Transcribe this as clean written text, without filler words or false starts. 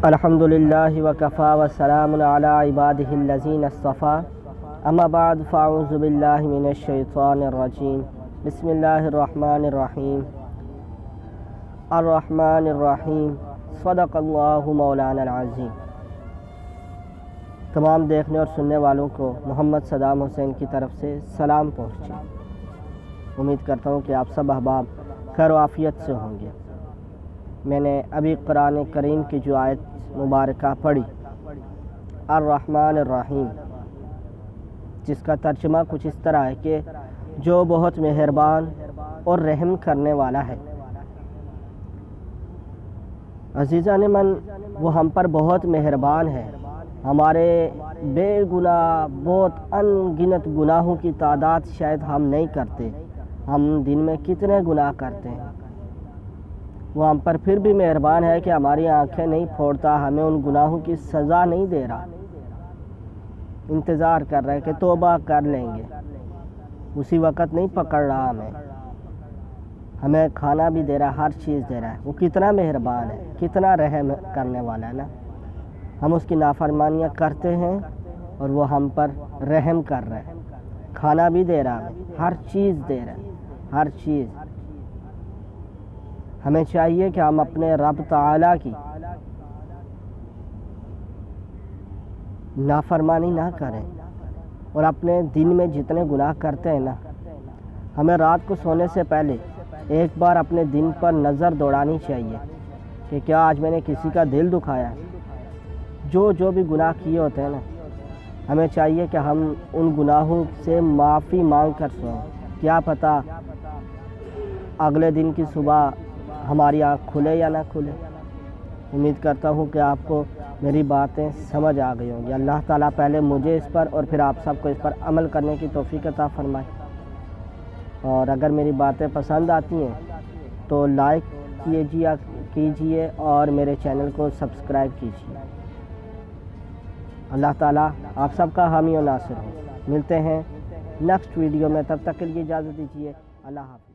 الحمدللہ وکفا وسلام علی عبادہ الذین اصطفیٰ اما بعد فاعوذ باللہ من الشیطان الرجیم بسم اللہ الرحمن الرحیم الرحمن الرحیم صدق اللہ مولانا العظیم۔ تمام دیکھنے اور سننے والوں کو محمد صدام حسین کی طرف سے سلام پہنچے۔ امید کرتا ہوں کہ آپ سب احباب خیر و عافیت سے ہوں گے۔ میں نے ابھی قرآن کریم کی جو آیت مبارکہ پڑھی الرحمن الرحیم، جس کا ترجمہ کچھ اس طرح ہے کہ جو بہت مہربان اور رحم کرنے والا ہے۔ عزیزان من، وہ ہم پر بہت مہربان ہے۔ ہمارے بے گناہ بہت ان گنت گناہوں کی تعداد شاید ہم نہیں کرتے۔ ہم دن میں کتنے گناہ کرتے ہیں۔ وہ ہم پر پھر بھی مہربان ہے کہ ہماری آنکھیں نہیں پھوڑتا، ہمیں ان گناہوں کی سزا نہیں دے رہا، انتظار کر رہے کہ توبہ کر لیں گے، اسی وقت نہیں پکڑ رہا ہمیں کھانا بھی دے رہا ہے، ہر چیز دے رہا ہے۔ وہ کتنا مہربان ہے، کتنا رحم کرنے والا ہے نا۔ ہم اس کی نافرمانیاں کرتے ہیں اور وہ ہم پر رحم کر رہے ہیں، کھانا بھی دے رہا ہے، ہر چیز دے رہا ہے، ہر چیز۔ ہمیں چاہیے کہ ہم اپنے رب تعالیٰ کی نافرمانی نہ کریں، اور اپنے دن میں جتنے گناہ کرتے ہیں نا، ہمیں رات کو سونے سے پہلے ایک بار اپنے دن پر نظر دوڑانی چاہیے کہ کیا آج میں نے کسی کا دل دکھایا ہے۔ جو بھی گناہ کیے ہوتے ہیں نا، ہمیں چاہیے کہ ہم ان گناہوں سے معافی مانگ کر سوئیں۔ کیا پتہ اگلے دن کی صبح ہماری آنکھ کھلے یا نہ کھلے۔ امید کرتا ہوں کہ آپ کو میری باتیں سمجھ آ گئی ہوں گی۔ اللہ تعالیٰ پہلے مجھے اس پر اور پھر آپ سب کو اس پر عمل کرنے کی توفیق عطا فرمائے۔ اور اگر میری باتیں پسند آتی ہیں تو لائک کیجیے اور میرے چینل کو سبسکرائب کیجیے۔ اللہ تعالیٰ آپ سب کا حامی و ناصر ہو۔ ملتے ہیں نیکسٹ ویڈیو میں، تب تک کے لیے اجازت دیجیے۔ اللہ حافظ۔